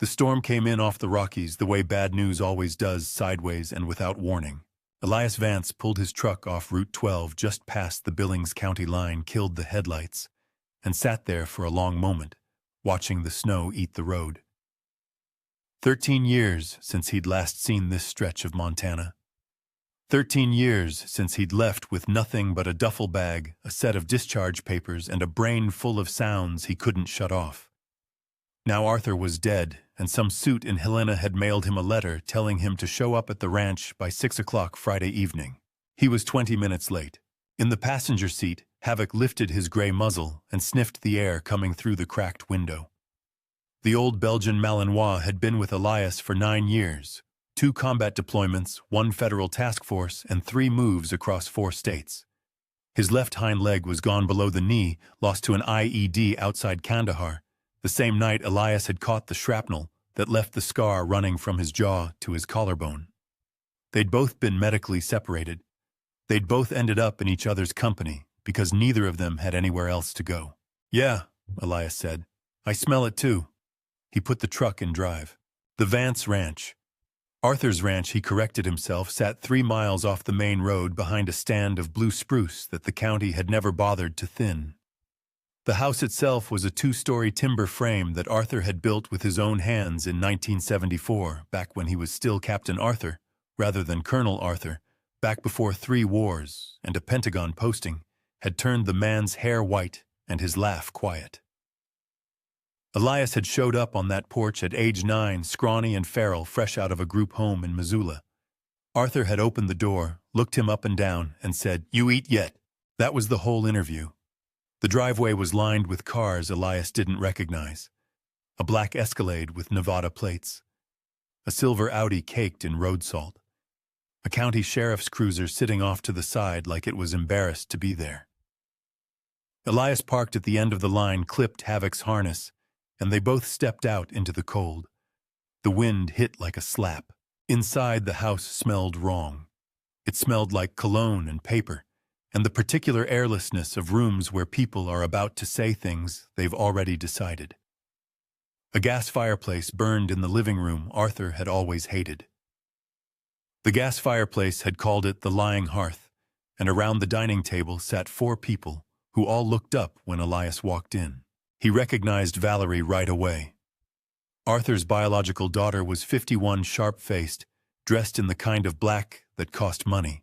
The storm came in off the Rockies the way bad news always does, sideways and without warning. Elias Vance pulled his truck off Route 12 just past the Billings County line, killed the headlights, and sat there for a long moment, watching the snow eat the road. 13 years since he'd last seen this stretch of Montana. 13 years since he'd left with nothing but a duffel bag, a set of discharge papers, and a brain full of sounds he couldn't shut off. Now Arthur was dead, and some suit in Helena had mailed him a letter telling him to show up at the ranch by 6 o'clock Friday evening. He was 20 minutes late. In the passenger seat, Havoc lifted his gray muzzle and sniffed the air coming through the cracked window. The old Belgian Malinois had been with Elias for 9 years, 2 combat deployments, 1 federal task force, and 3 moves across 4 states. His left hind leg was gone below the knee, lost to an IED outside Kandahar, the same night Elias had caught the shrapnel that left the scar running from his jaw to his collarbone. They'd both been medically separated. They'd both ended up in each other's company because neither of them had anywhere else to go. "Yeah," Elias said. "I smell it too." He put the truck in drive. The Vance Ranch. Arthur's ranch, he corrected himself, sat 3 miles off the main road behind a stand of blue spruce that the county had never bothered to thin. The house itself was a 2-story timber frame that Arthur had built with his own hands in 1974, back when he was still Captain Arthur, rather than Colonel Arthur, back before 3 wars and a Pentagon posting had turned the man's hair white and his laugh quiet. Elias had showed up on that porch at age 9, scrawny and feral, fresh out of a group home in Missoula. Arthur had opened the door, looked him up and down, and said, "You eat yet?" That was the whole interview. The driveway was lined with cars Elias didn't recognize. A black Escalade with Nevada plates. A silver Audi caked in road salt. A county sheriff's cruiser sitting off to the side like it was embarrassed to be there. Elias parked at the end of the line, clipped Havoc's harness, and they both stepped out into the cold. The wind hit like a slap. Inside, the house smelled wrong. It smelled like cologne and paper, and the particular airlessness of rooms where people are about to say things they've already decided. A gas fireplace burned in the living room Arthur had always hated. The gas fireplace had called it the lying hearth, and around the dining table sat 4 people who all looked up when Elias walked in. He recognized Valerie right away. Arthur's biological daughter was 51, sharp-faced, dressed in the kind of black that cost money.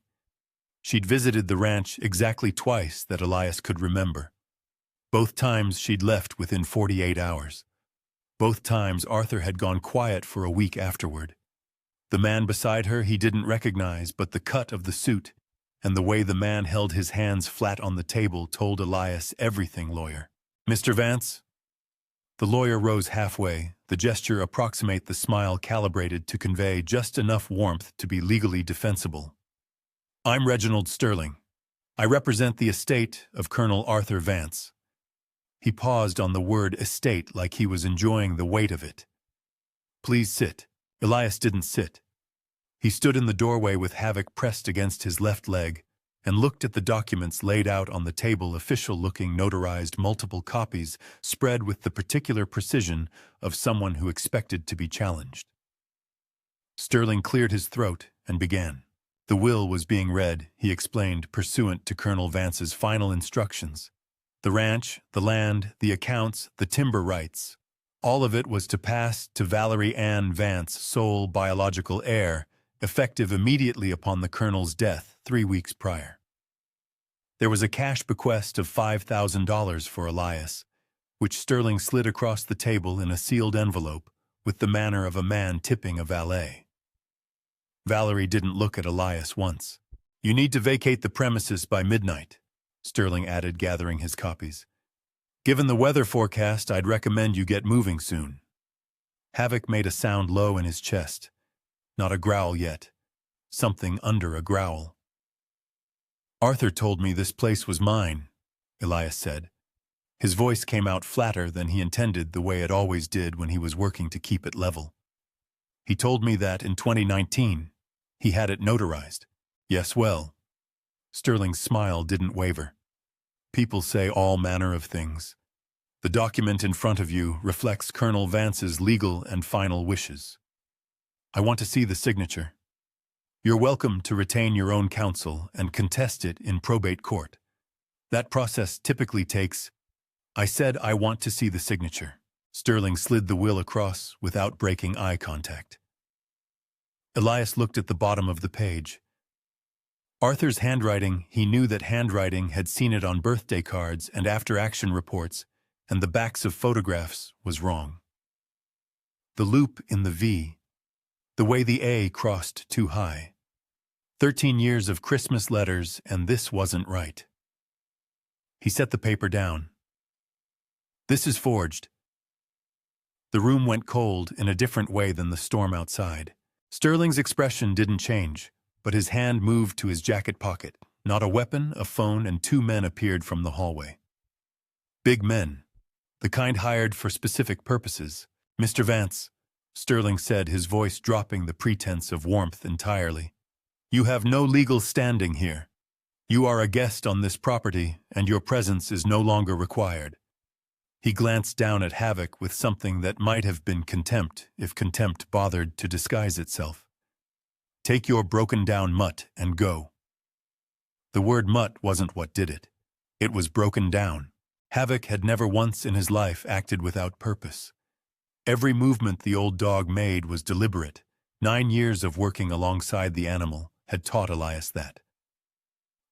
She'd visited the ranch exactly twice that Elias could remember. Both times she'd left within 48 hours. Both times Arthur had gone quiet for a week afterward. The man beside her he didn't recognize, but the cut of the suit and the way the man held his hands flat on the table told Elias everything. "Lawyer." "Mr. Vance?" The lawyer rose halfway, the gesture approximate the smile calibrated to convey just enough warmth to be legally defensible. "I'm Reginald Sterling. I represent the estate of Colonel Arthur Vance." He paused on the word estate like he was enjoying the weight of it. "Please sit." Elias didn't sit. He stood in the doorway with Havoc pressed against his left leg and looked at the documents laid out on the table, official-looking, notarized, multiple copies spread with the particular precision of someone who expected to be challenged. Sterling cleared his throat and began. The will was being read, he explained, pursuant to Colonel Vance's final instructions. The ranch, the land, the accounts, the timber rights, all of it was to pass to Valerie Ann Vance, sole biological heir, effective immediately upon the colonel's death 3 weeks prior. There was a cash bequest of $5,000 for Elias, which Sterling slid across the table in a sealed envelope with the manner of a man tipping a valet. Valerie didn't look at Elias once. "You need to vacate the premises by midnight," Sterling added, gathering his copies. "Given the weather forecast, I'd recommend you get moving soon." Havoc made a sound low in his chest. Not a growl yet. Something under a growl. "Arthur told me this place was mine," Elias said. His voice came out flatter than he intended, the way it always did when he was working to keep it level. "He told me that in 2019. He had it notarized." "Yes, well." Sterling's smile didn't waver. "People say all manner of things. The document in front of you reflects Colonel Vance's legal and final wishes. I want to see the signature. You're welcome to retain your own counsel and contest it in probate court. That process typically takes— I said I want to see the signature. Sterling slid the will across without breaking eye contact. Elias looked at the bottom of the page. Arthur's handwriting, he knew that handwriting, had seen it on birthday cards and after-action reports, and the backs of photographs, was wrong. The loop in the V, the way the A crossed too high. 13 years of Christmas letters, and this wasn't right. He set the paper down. This is forged. The room went cold in a different way than the storm outside. Sterling's expression didn't change, but his hand moved to his jacket pocket. Not a weapon, a phone, and 2 men appeared from the hallway. Big men, the kind hired for specific purposes. Mr. Vance, Sterling said, his voice dropping the pretense of warmth entirely. You have no legal standing here. You are a guest on this property, and your presence is no longer required. He glanced down at Havoc with something that might have been contempt, if contempt bothered to disguise itself. Take your broken-down mutt and go. The word mutt wasn't what did it. It was broken down. Havoc had never once in his life acted without purpose. Every movement the old dog made was deliberate. 9 years of working alongside the animal had taught Elias that.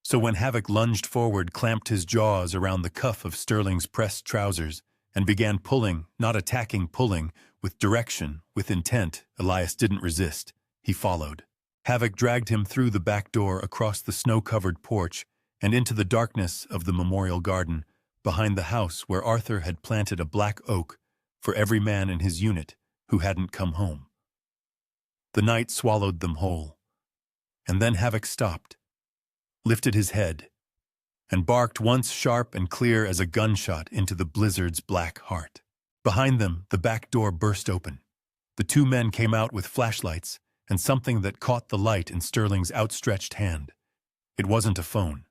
So when Havoc lunged forward, clamped his jaws around the cuff of Sterling's pressed trousers, and began pulling, not attacking, pulling, with direction, with intent, Elias didn't resist. He followed. Havoc dragged him through the back door, across the snow-covered porch, and into the darkness of the memorial garden, behind the house where Arthur had planted a black oak for every man in his unit who hadn't come home. The night swallowed them whole. And then Havoc stopped, lifted his head, and barked once sharp and clear as a gunshot into the blizzard's black heart. Behind them, the back door burst open. The 2 men came out with flashlights and something that caught the light in Sterling's outstretched hand. It wasn't a phone.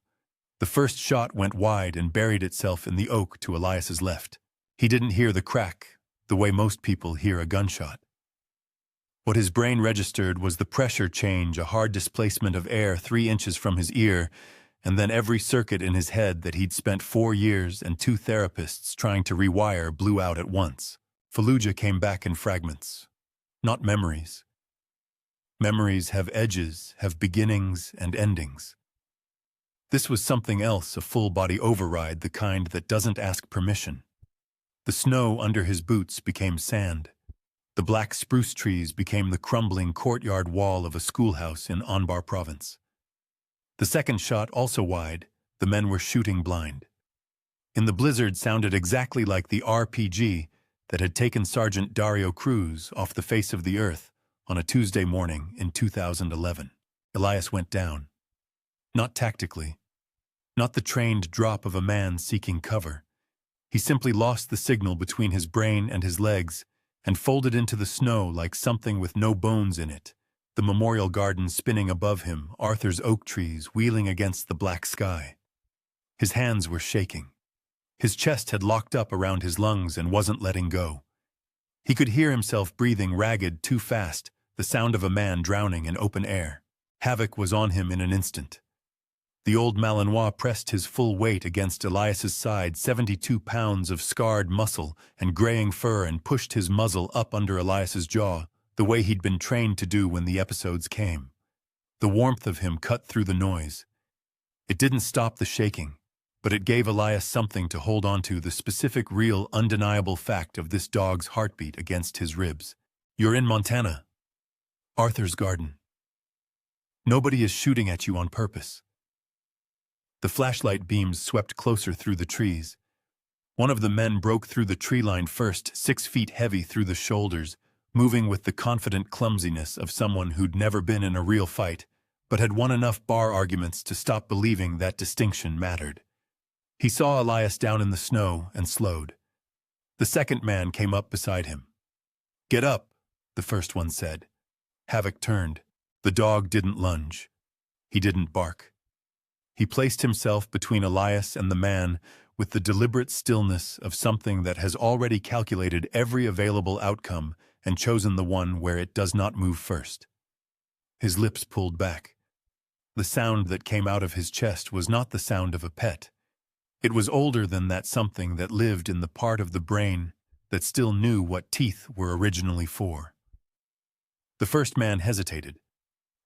The first shot went wide and buried itself in the oak to Elias's left. He didn't hear the crack, the way most people hear a gunshot. What his brain registered was the pressure change, a hard displacement of air 3 inches from his ear, and then every circuit in his head that he'd spent 4 years and 2 therapists trying to rewire blew out at once. Fallujah came back in fragments, not memories. Memories have edges, have beginnings and endings. This was something else, a full-body override, the kind that doesn't ask permission. The snow under his boots became sand. The black spruce trees became the crumbling courtyard wall of a schoolhouse in Anbar province. The second shot, also wide, the men were shooting blind. In the blizzard sounded exactly like the RPG that had taken Sergeant Dario Cruz off the face of the earth on a Tuesday morning in 2011. Elias went down. Not tactically. Not the trained drop of a man seeking cover. He simply lost the signal between his brain and his legs and folded into the snow like something with no bones in it. The memorial garden spinning above him, Arthur's oak trees wheeling against the black sky. His hands were shaking. His chest had locked up around his lungs and wasn't letting go. He could hear himself breathing ragged, too fast, the sound of a man drowning in open air. Havoc was on him in an instant. The old Malinois pressed his full weight against Elias's side, 72 pounds of scarred muscle and graying fur, and pushed his muzzle up under Elias's jaw, the way he'd been trained to do when the episodes came. The warmth of him cut through the noise. It didn't stop the shaking, but it gave Elias something to hold on to, the specific, real, undeniable fact of this dog's heartbeat against his ribs. You're in Montana. Arthur's garden. Nobody is shooting at you on purpose. The flashlight beams swept closer through the trees. One of the men broke through the tree line first, 6 feet heavy through the shoulders, moving with the confident clumsiness of someone who'd never been in a real fight, but had won enough bar arguments to stop believing that distinction mattered. He saw Elias down in the snow and slowed. The second man came up beside him. "Get up," the first one said. Havoc turned. The dog didn't lunge. He didn't bark. He placed himself between Elias and the man, with the deliberate stillness of something that has already calculated every available outcome and chosen the one where it does not move first. His lips pulled back. The sound that came out of his chest was not the sound of a pet. It was older than that something that lived in the part of the brain that still knew what teeth were originally for. The first man hesitated.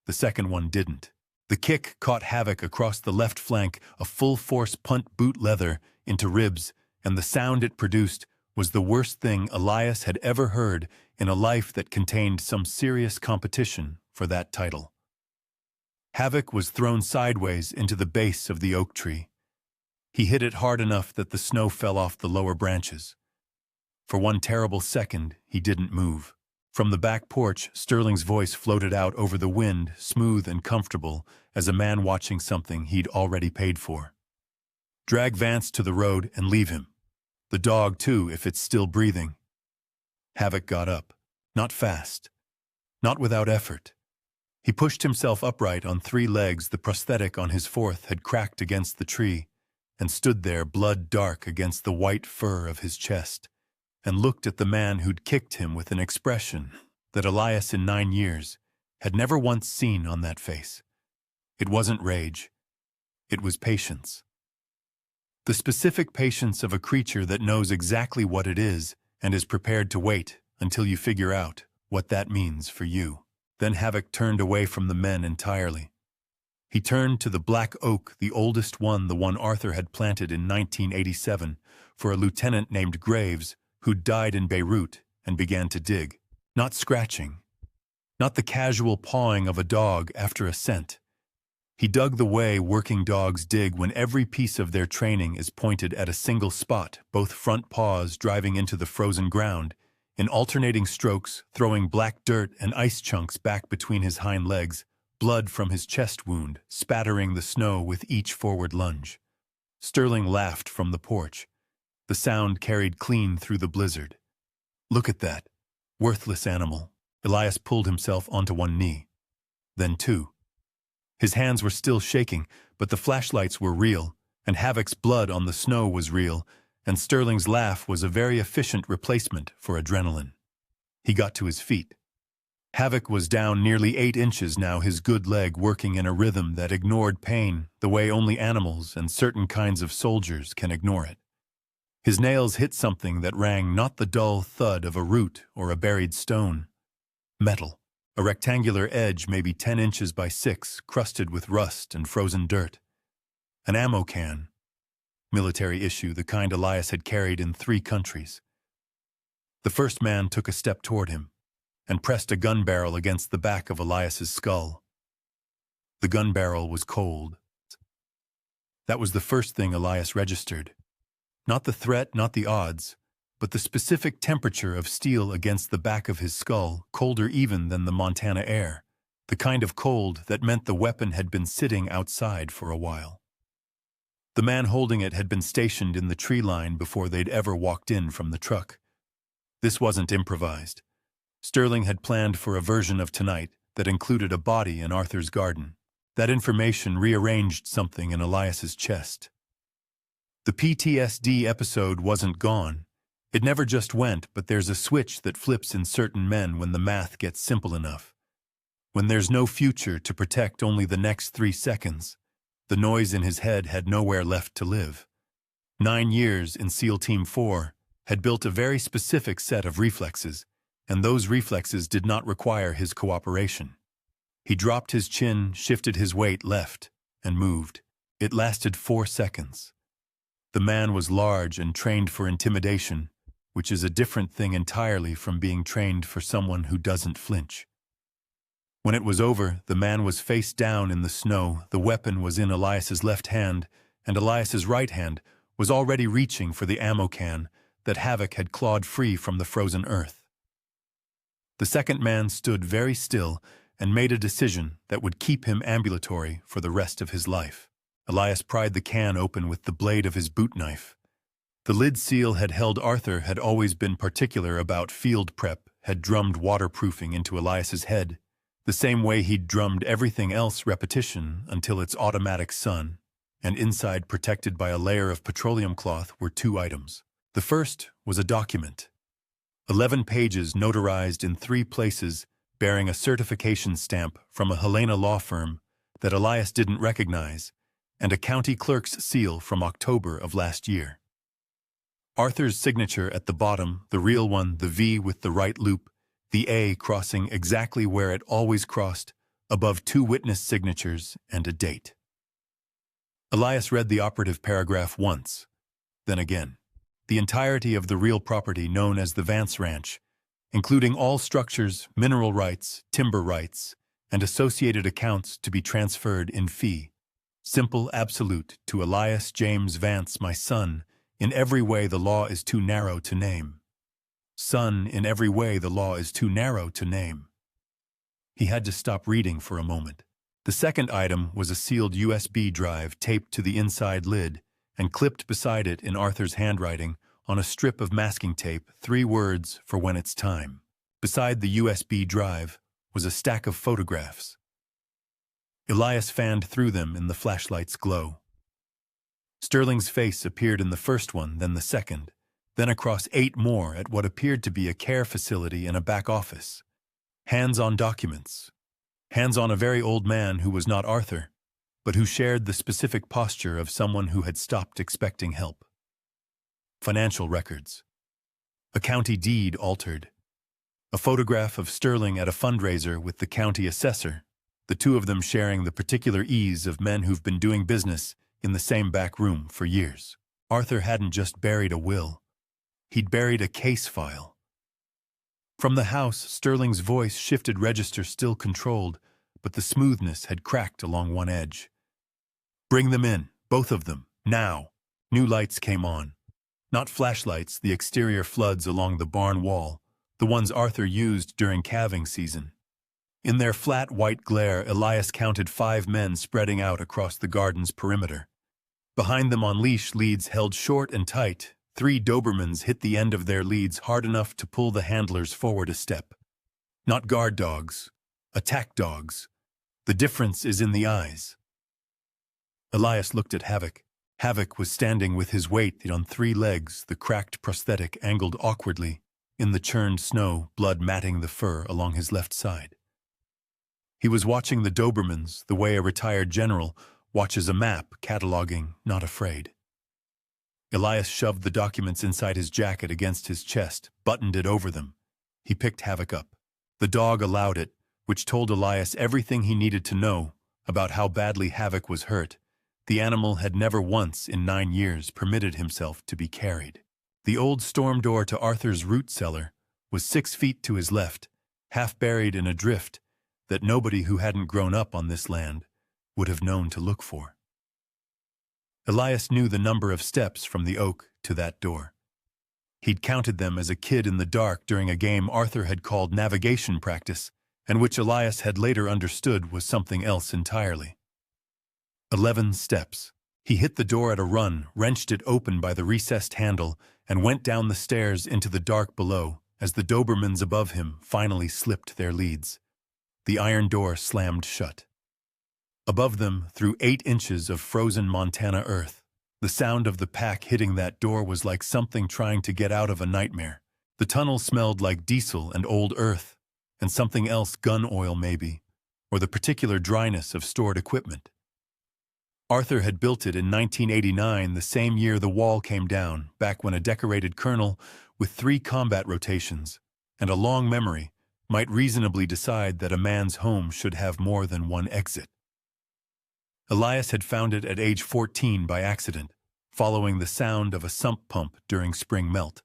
The second one didn't. The kick caught Havoc across the left flank, a full-force punt boot leather into ribs, and the sound it produced was the worst thing Elias had ever heard in a life that contained some serious competition for that title. Havoc was thrown sideways into the base of the oak tree. He hit it hard enough that the snow fell off the lower branches. For one terrible second, he didn't move. From the back porch, Sterling's voice floated out over the wind, smooth and comfortable, as a man watching something he'd already paid for. Drag Vance to the road and leave him. The dog, too, if it's still breathing. Havoc got up. Not fast. Not without effort. He pushed himself upright on 3 legs. The prosthetic on his 4th had cracked against the tree, and stood there blood dark against the white fur of his chest, and looked at the man who'd kicked him with an expression that Elias in 9 years had never once seen on that face. It wasn't rage. It was patience. The specific patience of a creature that knows exactly what it is and is prepared to wait until you figure out what that means for you. Then Havoc turned away from the men entirely. He turned to the black oak, the oldest one, the one Arthur had planted in 1987, for a lieutenant named Graves, who'd died in Beirut, and began to dig. Not scratching. Not the casual pawing of a dog after a scent. He dug the way working dogs dig when every piece of their training is pointed at a single spot, both front paws driving into the frozen ground, in alternating strokes, throwing black dirt and ice chunks back between his hind legs, blood from his chest wound, spattering the snow with each forward lunge. Sterling laughed from the porch. The sound carried clean through the blizzard. Look at that. Worthless animal. Elias pulled himself onto one knee. Then 2. His hands were still shaking, but the flashlights were real, and Havoc's blood on the snow was real, and Sterling's laugh was a very efficient replacement for adrenaline. He got to his feet. Havoc was down nearly 8 inches now, his good leg working in a rhythm that ignored pain the way only animals and certain kinds of soldiers can ignore it. His nails hit something that rang not the dull thud of a root or a buried stone. Metal. A rectangular edge maybe 10 inches by 6, crusted with rust and frozen dirt. An ammo can. Military issue, the kind Elias had carried in 3 countries. The first man took a step toward him and pressed a gun barrel against the back of Elias's skull. The gun barrel was cold. That was the first thing Elias registered. Not the threat, not the odds, but the specific temperature of steel against the back of his skull, colder even than the Montana air, the kind of cold that meant the weapon had been sitting outside for a while. The man holding it had been stationed in the tree line before they'd ever walked in from the truck. This wasn't improvised. Sterling had planned for a version of tonight that included a body in Arthur's garden. That information rearranged something in Elias's chest. The PTSD episode wasn't gone. It never just went, but there's a switch that flips in certain men when the math gets simple enough. When there's no future to protect only the next 3 seconds, the noise in his head had nowhere left to live. 9 years in SEAL Team 4 had built a very specific set of reflexes, and those reflexes did not require his cooperation. He dropped his chin, shifted his weight left, and moved. It lasted 4 seconds. The man was large and trained for intimidation, which is a different thing entirely from being trained for someone who doesn't flinch. When it was over, the man was face down in the snow, the weapon was in Elias's left hand, and Elias's right hand was already reaching for the ammo can that Havoc had clawed free from the frozen earth. The second man stood very still and made a decision that would keep him ambulatory for the rest of his life. Elias pried the can open with the blade of his boot knife. The lid seal had held. Arthur had always been particular about field prep, had drummed waterproofing into Elias's head, the same way he'd drummed everything else repetition until its automatic son. and inside, protected by a layer of petroleum cloth, were two items. The first was a document. 11 pages notarized in 3 places, bearing a certification stamp from a Helena law firm that Elias didn't recognize, and a county clerk's seal from October of last year. Arthur's signature at the bottom, the real one, the V with the right loop, the A crossing exactly where it always crossed, above 2 witness signatures and a date. Elias read the operative paragraph once, then again. The entirety of the real property known as the Vance Ranch, including all structures, mineral rights, timber rights, and associated accounts to be transferred in fee. Simple, absolute, to Elias James Vance, my son, in every way the law is too narrow to name. Son, in every way the law is too narrow to name. He had to stop reading for a moment. The second item was a sealed USB drive taped to the inside lid and clipped beside it in Arthur's handwriting on a strip of masking tape, 3 words for when it's time. Beside the USB drive was a stack of photographs. Elias fanned through them in the flashlight's glow. Sterling's face appeared in the first one, then the second, then across 8 more at what appeared to be a care facility in a back office. Hands on documents. Hands on a very old man who was not Arthur, but who shared the specific posture of someone who had stopped expecting help. Financial records. A county deed altered. A photograph of Sterling at a fundraiser with the county assessor, the two of them sharing the particular ease of men who've been doing business in the same back room for years. Arthur hadn't just buried a will. He'd buried a case file. From the house, Sterling's voice shifted, register still controlled, but the smoothness had cracked along one edge. Bring them in, both of them, now. New lights came on. Not flashlights, the exterior floods along the barn wall, the ones Arthur used during calving season. In their flat white glare, Elias counted 5 men spreading out across the garden's perimeter. Behind them on leash, leads held short and tight, 3 Dobermans hit the end of their leads hard enough to pull the handlers forward a step. Not guard dogs, attack dogs. The difference is in the eyes. Elias looked at Havoc. Havoc was standing with his weight on 3 legs, the cracked prosthetic angled awkwardly, in the churned snow, blood matting the fur along his left side. He was watching the Dobermans the way a retired general watches a map, cataloging, not afraid. Elias shoved the documents inside his jacket against his chest, buttoned it over them. He picked Havoc up. The dog allowed it, which told Elias everything he needed to know about how badly Havoc was hurt. The animal had never once in 9 years permitted himself to be carried. The old storm door to Arthur's root cellar was 6 feet to his left, half buried in a drift that nobody who hadn't grown up on this land would have known to look for. Elias knew the number of steps from the oak to that door. He'd counted them as a kid in the dark during a game Arthur had called navigation practice, and which Elias had later understood was something else entirely. 11 steps. He hit the door at a run, wrenched it open by the recessed handle, and went down the stairs into the dark below as the Dobermans above him finally slipped their leads. The iron door slammed shut. Above them, through 8 inches of frozen Montana earth, the sound of the pack hitting that door was like something trying to get out of a nightmare. The tunnel smelled like diesel and old earth, and something else, gun oil maybe, or the particular dryness of stored equipment. Arthur had built it in 1989, the same year the wall came down, back when a decorated colonel with 3 combat rotations and a long memory might reasonably decide that a man's home should have more than one exit. Elias had found it at age 14 by accident, following the sound of a sump pump during spring melt.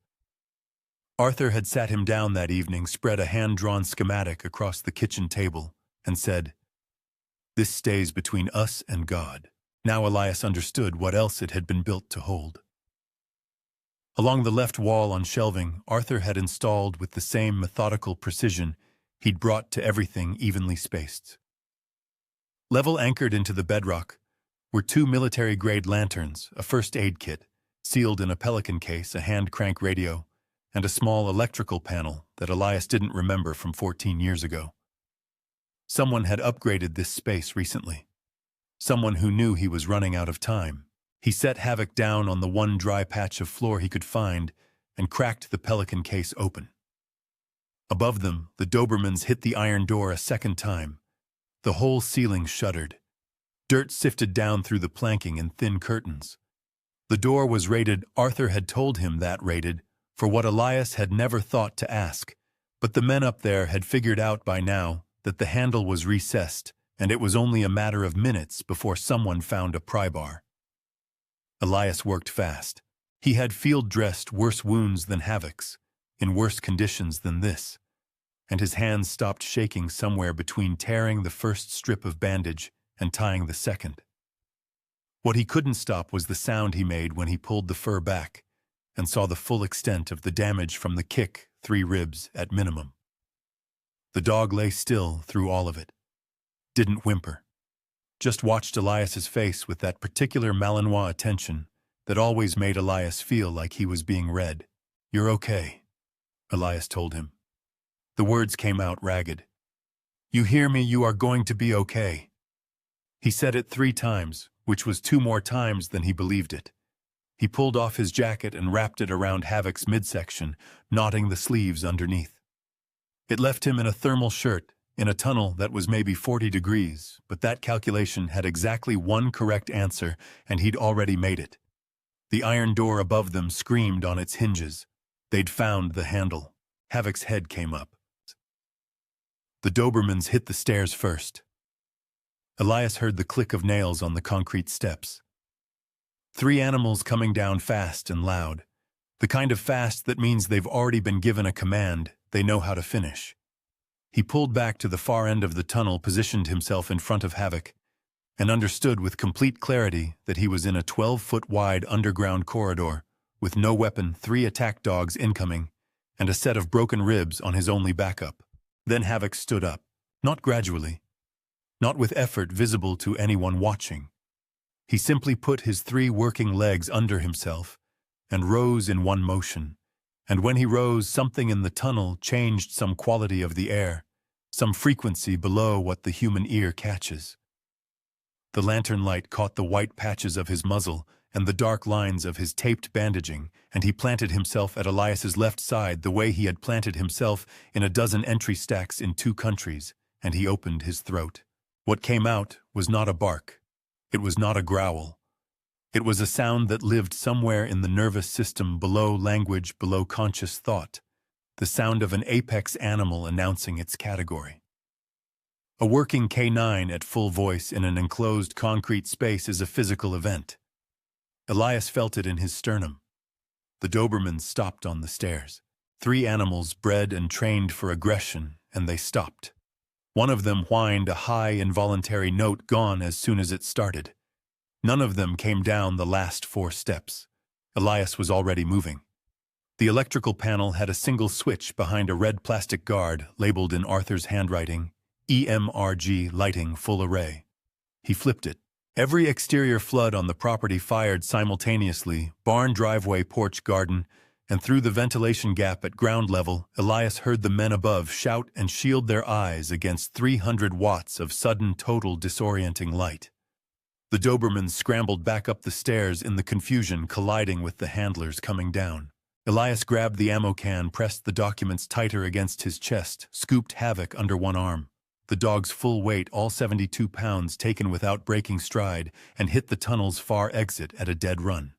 Arthur had sat him down that evening, spread a hand-drawn schematic across the kitchen table, and said, "This stays between us and God." Now Elias understood what else it had been built to hold. Along the left wall on shelving, Arthur had installed with the same methodical precision he'd brought to everything evenly spaced. Level anchored into the bedrock were 2 military-grade lanterns, a first aid kit, sealed in a Pelican case, a hand-crank radio, and a small electrical panel that Elias didn't remember from 14 years ago. Someone had upgraded this space recently. someone who knew he was running out of time. He set Havoc down on the one dry patch of floor he could find and cracked the pelican case open. Above them, the Dobermans hit the iron door a second time. The whole ceiling shuddered. Dirt sifted down through the planking in thin curtains. The door was rated, Arthur had told him that rated, for what Elias had never thought to ask, but the men up there had figured out by now that the handle was recessed, and it was only a matter of minutes before someone found a pry bar. Elias worked fast. He had field-dressed worse wounds than Havoc's, in worse conditions than this, and his hands stopped shaking somewhere between tearing the first strip of bandage and tying the second. What he couldn't stop was the sound he made when he pulled the fur back and saw the full extent of the damage from the kick, 3 ribs at minimum. The dog lay still through all of it. Didn't whimper. Just watched Elias's face with that particular Malinois attention that always made Elias feel like he was being read. "You're okay," Elias told him. The words came out ragged. "You hear me, you are going to be okay." He said it 3 times, which was 2 more times than he believed it. He pulled off his jacket and wrapped it around Havoc's midsection, knotting the sleeves underneath. It left him in a thermal shirt, in a tunnel that was maybe 40 degrees, but that calculation had exactly one correct answer, and he'd already made it. The iron door above them screamed on its hinges. They'd found the handle. Havoc's head came up. The Dobermans hit the stairs first. Elias heard the click of nails on the concrete steps. 3 animals coming down fast and loud. The kind of fast that means they've already been given a command, they know how to finish. He pulled back to the far end of the tunnel, positioned himself in front of Havoc, and understood with complete clarity that he was in a 12-foot-wide underground corridor, with no weapon, 3 attack dogs incoming, and a set of broken ribs on his only backup. Then Havoc stood up, not gradually, not with effort visible to anyone watching. He simply put his 3 working legs under himself and rose in one motion, and when he rose, something in the tunnel changed some quality of the air, some frequency below what the human ear catches. The lantern light caught the white patches of his muzzle and the dark lines of his taped bandaging, and he planted himself at Elias's left side the way he had planted himself in a dozen entry stacks in 2 countries, and he opened his throat. What came out was not a bark. It was not a growl. It was a sound that lived somewhere in the nervous system below language, below conscious thought, the sound of an apex animal announcing its category. A working canine at full voice in an enclosed concrete space is a physical event. Elias felt it in his sternum. The Dobermans stopped on the stairs. 3 animals bred and trained for aggression, and they stopped. One of them whined a high, involuntary note, gone as soon as it started. None of them came down the last 4 steps. Elias was already moving. The electrical panel had a single switch behind a red plastic guard labeled in Arthur's handwriting, EMRG lighting full array. He flipped it. Every exterior flood on the property fired simultaneously, barn, driveway, porch, garden, and through the ventilation gap at ground level, Elias heard the men above shout and shield their eyes against 300 watts of sudden, total, disorienting light. The Dobermans scrambled back up the stairs in the confusion, colliding with the handlers coming down. Elias grabbed the ammo can, pressed the documents tighter against his chest, scooped Havoc under one arm. The dog's full weight, all 72 pounds, taken without breaking stride, and hit the tunnel's far exit at a dead run.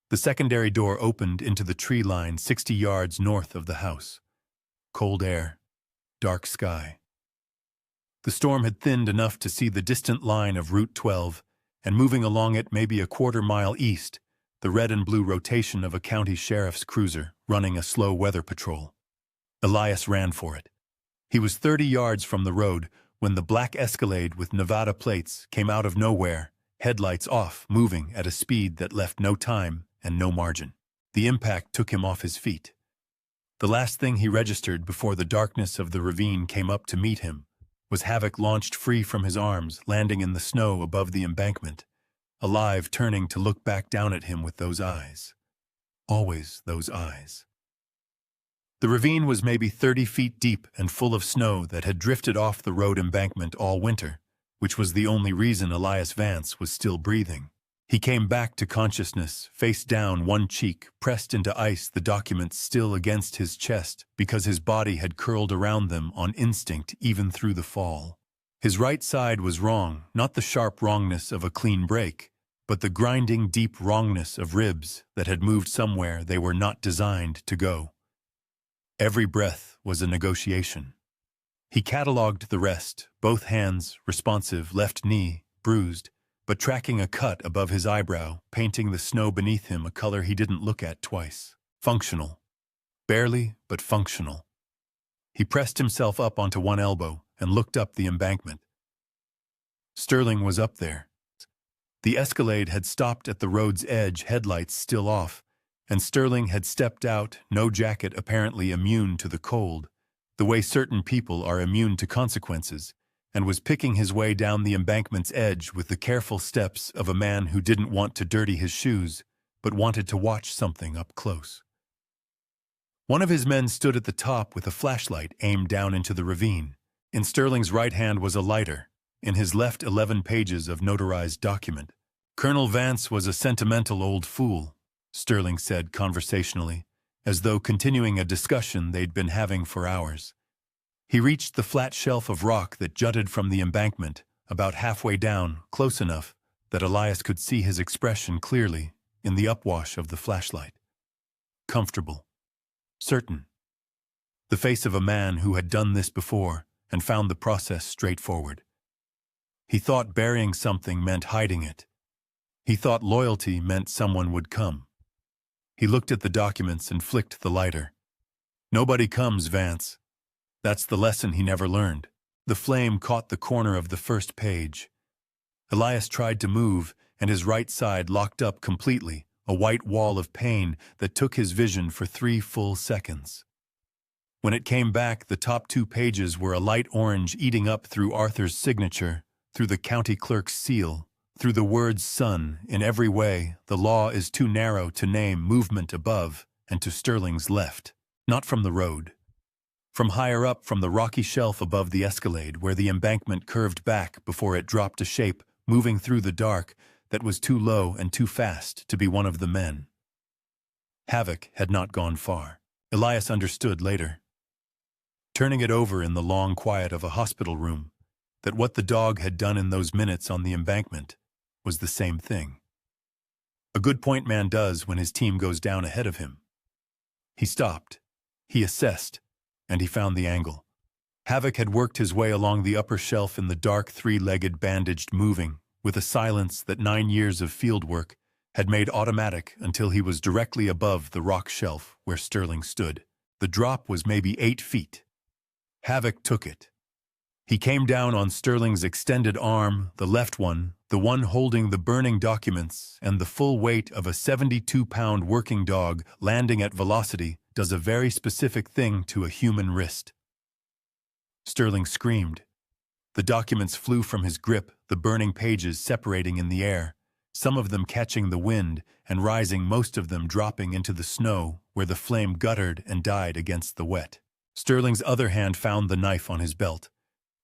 The secondary door opened into the tree line 60 yards north of the house. Cold air, dark sky. The storm had thinned enough to see the distant line of Route 12, and moving along it maybe a quarter-mile east, the red and blue rotation of a county sheriff's cruiser running a slow weather patrol. Elias ran for it. He was 30 yards from the road when the black Escalade with Nevada plates came out of nowhere, headlights off, moving at a speed that left no time and no margin. The impact took him off his feet. The last thing he registered before the darkness of the ravine came up to meet him was Havoc launched free from his arms, landing in the snow above the embankment, alive, turning to look back down at him with those eyes. Always those eyes. The ravine was maybe 30 feet deep and full of snow that had drifted off the road embankment all winter, which was the only reason Elias Vance was still breathing. He came back to consciousness, face down, one cheek pressed into ice, the documents still against his chest because his body had curled around them on instinct even through the fall. His right side was wrong, not the sharp wrongness of a clean break, but the grinding deep wrongness of ribs that had moved somewhere they were not designed to go. Every breath was a negotiation. He catalogued the rest, both hands responsive, left knee bruised, but tracking a cut above his eyebrow, painting the snow beneath him a color he didn't look at twice. Functional. Barely, but functional. He pressed himself up onto one elbow and looked up the embankment. Sterling was up there. The Escalade had stopped at the road's edge, headlights still off, and Sterling had stepped out, no jacket, apparently immune to the cold, the way certain people are immune to consequences, and was picking his way down the embankment's edge with the careful steps of a man who didn't want to dirty his shoes, but wanted to watch something up close. One of his men stood at the top with a flashlight aimed down into the ravine. In Sterling's right hand was a lighter, in his left 11 pages of notarized document. Colonel Vance was a sentimental old fool, Sterling said conversationally, as though continuing a discussion they'd been having for hours. He reached the flat shelf of rock that jutted from the embankment, about halfway down, close enough that Elias could see his expression clearly in the upwash of the flashlight. Comfortable. Certain. The face of a man who had done this before and found the process straightforward. He thought burying something meant hiding it. He thought loyalty meant someone would come. He looked at the documents and flicked the lighter. Nobody comes, Vance. That's the lesson he never learned. The flame caught the corner of the first page. Elias tried to move, and his right side locked up completely, a white wall of pain that took his vision for 3 full seconds. When it came back, the top 2 pages were a light orange eating up through Arthur's signature, through the county clerk's seal, through the words "son" in every way. The law is too narrow to name movement above and to Sterling's left, not from the road. From higher up, from the rocky shelf above the Escalade, where the embankment curved back before it dropped a shape, moving through the dark, that was too low and too fast to be one of the men. Havoc had not gone far. Elias understood later, turning it over in the long quiet of a hospital room, that what the dog had done in those minutes on the embankment was the same thing. A good point man does when his team goes down ahead of him. He stopped. He assessed. And he found the angle. Havoc had worked his way along the upper shelf in the dark, 3-legged, bandaged, moving, with a silence that 9 years of field work had made automatic until he was directly above the rock shelf where Sterling stood. The drop was maybe 8 feet. Havoc took it. He came down on Sterling's extended arm, the left one, the one holding the burning documents, and the full weight of a 72-pound working dog landing at velocity does a very specific thing to a human wrist. Sterling screamed. The documents flew from his grip, the burning pages separating in the air, some of them catching the wind and rising, most of them dropping into the snow where the flame guttered and died against the wet. Sterling's other hand found the knife on his belt,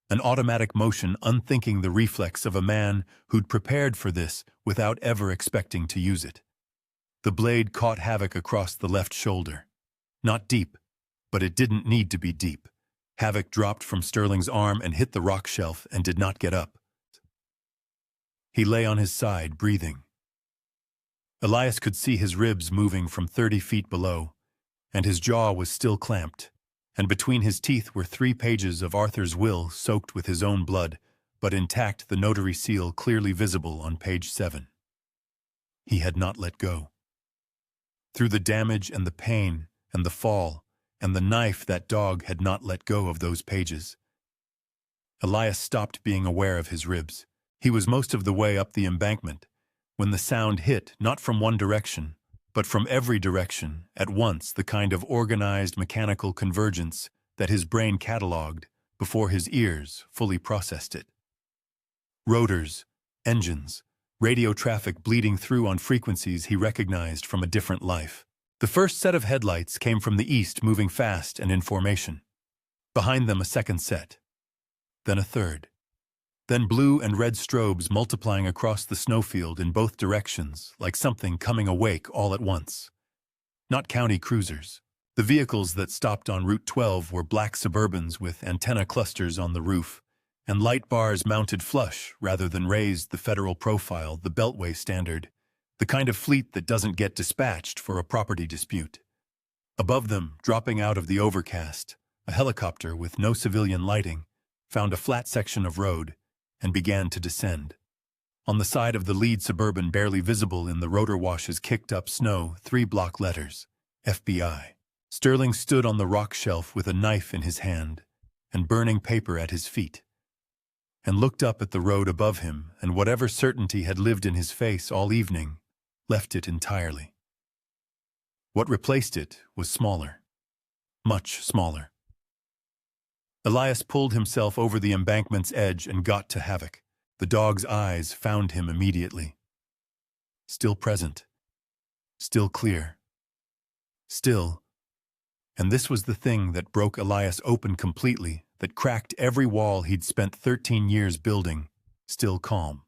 an automatic motion unthinking the reflex of a man who'd prepared for this without ever expecting to use it. The blade caught Havoc across the left shoulder. Not deep, but it didn't need to be deep. Havoc dropped from Sterling's arm and hit the rock shelf and did not get up. He lay on his side, breathing. Elias could see his ribs moving from 30 feet below, and his jaw was still clamped, and between his teeth were 3 pages of Arthur's will soaked with his own blood, but intact, the notary seal clearly visible on page 7. He had not let go. Through the damage and the pain and the fall and the knife, that dog had not let go of those pages. Elias stopped being aware of his ribs. He was most of the way up the embankment when the sound hit, not from one direction, but from every direction at once, the kind of organized mechanical convergence that his brain catalogued before his ears fully processed it. Rotors, engines, radio traffic bleeding through on frequencies he recognized from a different life. The first set of headlights came from the east, moving fast and in formation. Behind them a second set. Then a third. Then blue and red strobes multiplying across the snowfield in both directions, like something coming awake all at once. Not county cruisers. The vehicles that stopped on Route 12 were black Suburbans with antenna clusters on the roof, and light bars mounted flush rather than raised the federal profile, the Beltway standard, the kind of fleet that doesn't get dispatched for a property dispute. Above them, dropping out of the overcast, a helicopter with no civilian lighting found a flat section of road and began to descend. On the side of the lead Suburban, barely visible in the rotor wash's kicked-up snow, 3 block letters, FBI. Sterling stood on the rock shelf with a knife in his hand and burning paper at his feet, and looked up at the road above him, and whatever certainty had lived in his face all evening left it entirely. What replaced it was smaller, much smaller. Elias pulled himself over the embankment's edge and got to Havoc. The dog's eyes found him immediately. Still present. Still clear. Still. And this was the thing that broke Elias open completely, that cracked every wall he'd spent 13 years building, still calm.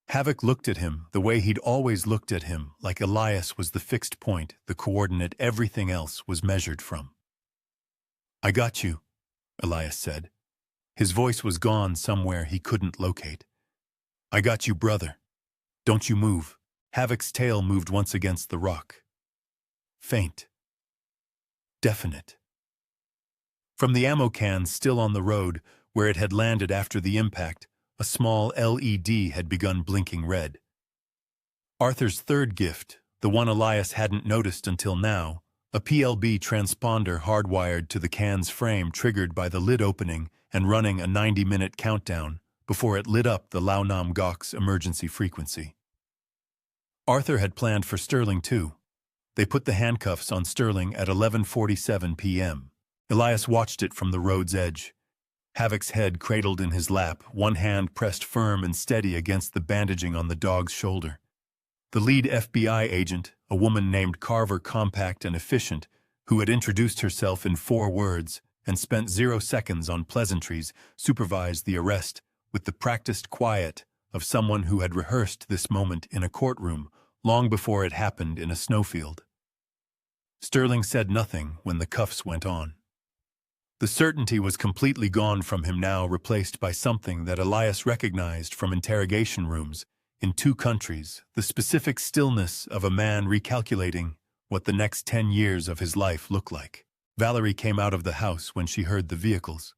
Havoc looked at him the way he'd always looked at him, like Elias was the fixed point, the coordinate everything else was measured from. "I got you," Elias said. His voice was gone somewhere he couldn't locate. "I got you, brother. Don't you move." Havoc's tail moved once against the rock. Faint. Definite. From the ammo can still on the road, where it had landed after the impact, a small LED had begun blinking red. Arthur's third gift, the one Elias hadn't noticed until now, a PLB transponder hardwired to the can's frame triggered by the lid opening and running a 90-minute countdown before it lit up the Launam Gok's emergency frequency. Arthur had planned for Sterling too. They put the handcuffs on Sterling at 11:47 p.m. Elias watched it from the road's edge. Havoc's head cradled in his lap, one hand pressed firm and steady against the bandaging on the dog's shoulder. The lead FBI agent, a woman named Carver, compact and efficient, who had introduced herself in 4 words and spent 0 seconds on pleasantries, supervised the arrest with the practiced quiet of someone who had rehearsed this moment in a courtroom long before it happened in a snowfield. Sterling said nothing when the cuffs went on. The certainty was completely gone from him now, replaced by something that Elias recognized from interrogation rooms in 2 countries, the specific stillness of a man recalculating what the next 10 years of his life looked like. Valerie came out of the house when she heard the vehicles.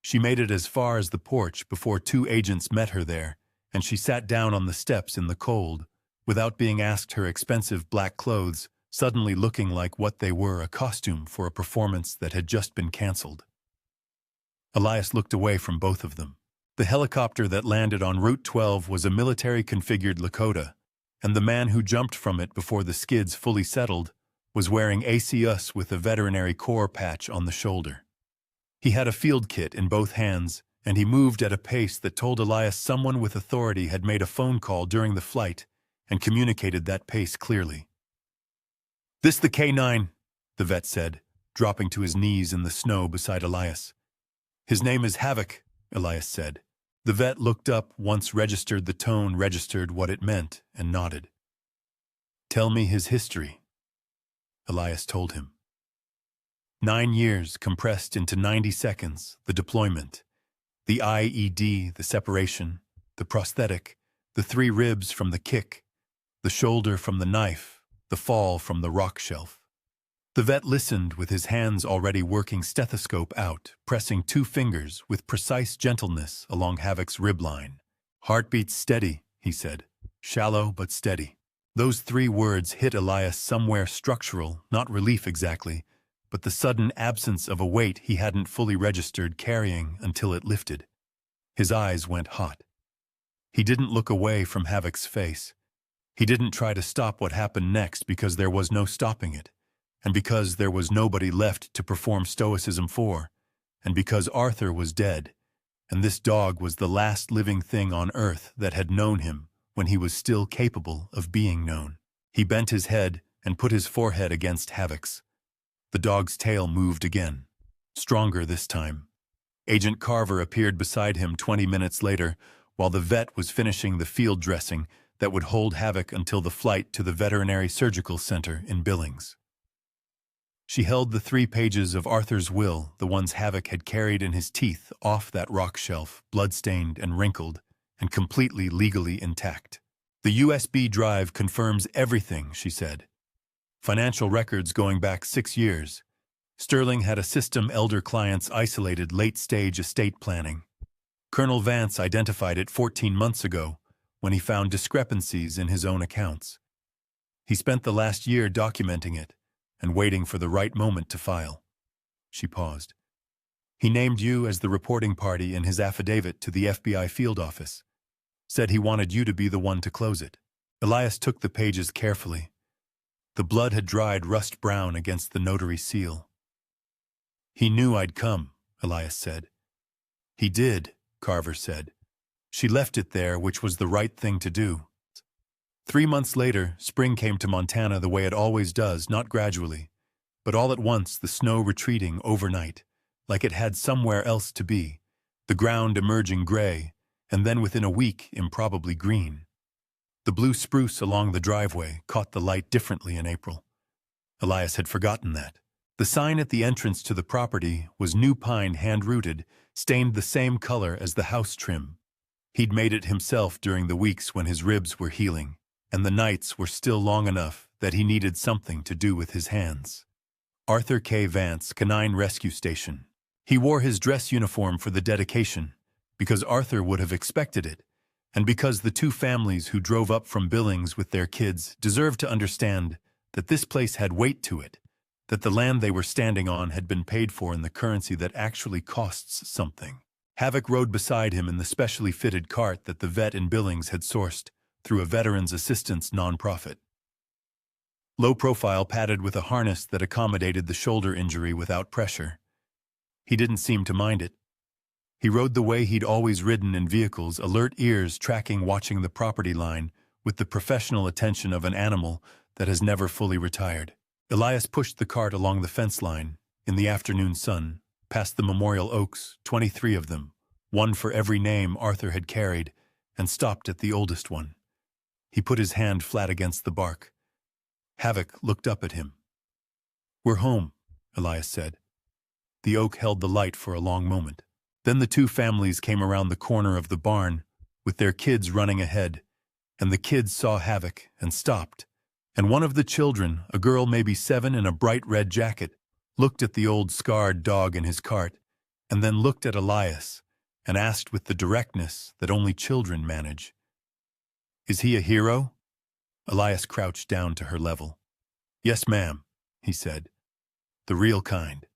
She made it as far as the porch before 2 agents met her there, and she sat down on the steps in the cold, without being asked her expensive black clothes, suddenly looking like what they were, a costume for a performance that had just been canceled. Elias looked away from both of them. The helicopter that landed on Route 12 was a military-configured Lakota, and the man who jumped from it before the skids fully settled was wearing ACUS with a Veterinary Corps patch on the shoulder. He had a field kit in both hands, and he moved at a pace that told Elias someone with authority had made a phone call during the flight and communicated that pace clearly. "This the K9, the vet said, dropping to his knees in the snow beside Elias. "His name is Havoc," Elias said. The vet looked up once, registered the tone, registered what it meant, and nodded. "Tell me his history," Elias told him. 9 years compressed into 90 seconds, the deployment, the IED, the separation, the prosthetic, the 3 ribs from the kick, the shoulder from the knife, the fall from the rock shelf. The vet listened with his hands already working, stethoscope out, pressing 2 fingers with precise gentleness along Havoc's rib line. "Heartbeats steady," he said. "Shallow but steady." Those 3 words hit Elias somewhere structural, not relief exactly, but the sudden absence of a weight he hadn't fully registered carrying until it lifted. His eyes went hot. He didn't look away from Havoc's face. He didn't try to stop what happened next because there was no stopping it, and because there was nobody left to perform stoicism for, and because Arthur was dead, and this dog was the last living thing on earth that had known him when he was still capable of being known. He bent his head and put his forehead against Havoc's. The dog's tail moved again, stronger this time. Agent Carver appeared beside him 20 minutes later, while the vet was finishing the field dressing that would hold Havoc until the flight to the Veterinary Surgical Center in Billings. She held the 3 pages of Arthur's will, the ones Havoc had carried in his teeth, off that rock shelf, blood-stained and wrinkled, and completely legally intact. "The USB drive confirms everything," she said. "Financial records going back 6 years. Sterling had a system elder clients isolated late-stage estate planning. Colonel Vance identified it 14 months ago when he found discrepancies in his own accounts. He spent the last year documenting it and waiting for the right moment to file." She paused. "He named you as the reporting party in his affidavit to the FBI field office. Said he wanted you to be the one to close it." Elias took the pages carefully. The blood had dried rust-brown against the notary seal. "He knew I'd come," Elias said. "He did," Carver said. "She left it there, which was the right thing to do." 3 months later, spring came to Montana the way it always does, not gradually, but all at once, the snow retreating overnight, like it had somewhere else to be, the ground emerging gray, and then within a week, improbably green. The blue spruce along the driveway caught the light differently in April. Elias had forgotten that. The sign at the entrance to the property was new pine hand-rooted, stained the same color as the house trim. He'd made it himself during the weeks when his ribs were healing, and the nights were still long enough that he needed something to do with his hands. Arthur K. Vance, Canine Rescue Station. He wore his dress uniform for the dedication, because Arthur would have expected it, and because the 2 families who drove up from Billings with their kids deserved to understand that this place had weight to it, that the land they were standing on had been paid for in the currency that actually costs something. Havoc rode beside him in the specially fitted cart that the vet in Billings had sourced through a veterans assistance nonprofit. Low profile, padded with a harness that accommodated the shoulder injury without pressure. He didn't seem to mind it. He rode the way he'd always ridden in vehicles, alert ears tracking, watching the property line with the professional attention of an animal that has never fully retired. Elias pushed the cart along the fence line, in the afternoon sun, past the memorial oaks, 23 of them, one for every name Arthur had carried, and stopped at the oldest one. He put his hand flat against the bark. Havoc looked up at him. "We're home," Elias said. The oak held the light for a long moment. Then the 2 families came around the corner of the barn, with their kids running ahead, and the kids saw Havoc and stopped. And one of the children, a girl maybe 7 in a bright red jacket, looked at the old scarred dog in his cart, and then looked at Elias and asked with the directness that only children manage, "Is he a hero?" Elias crouched down to her level. "Yes, ma'am," he said. "The real kind."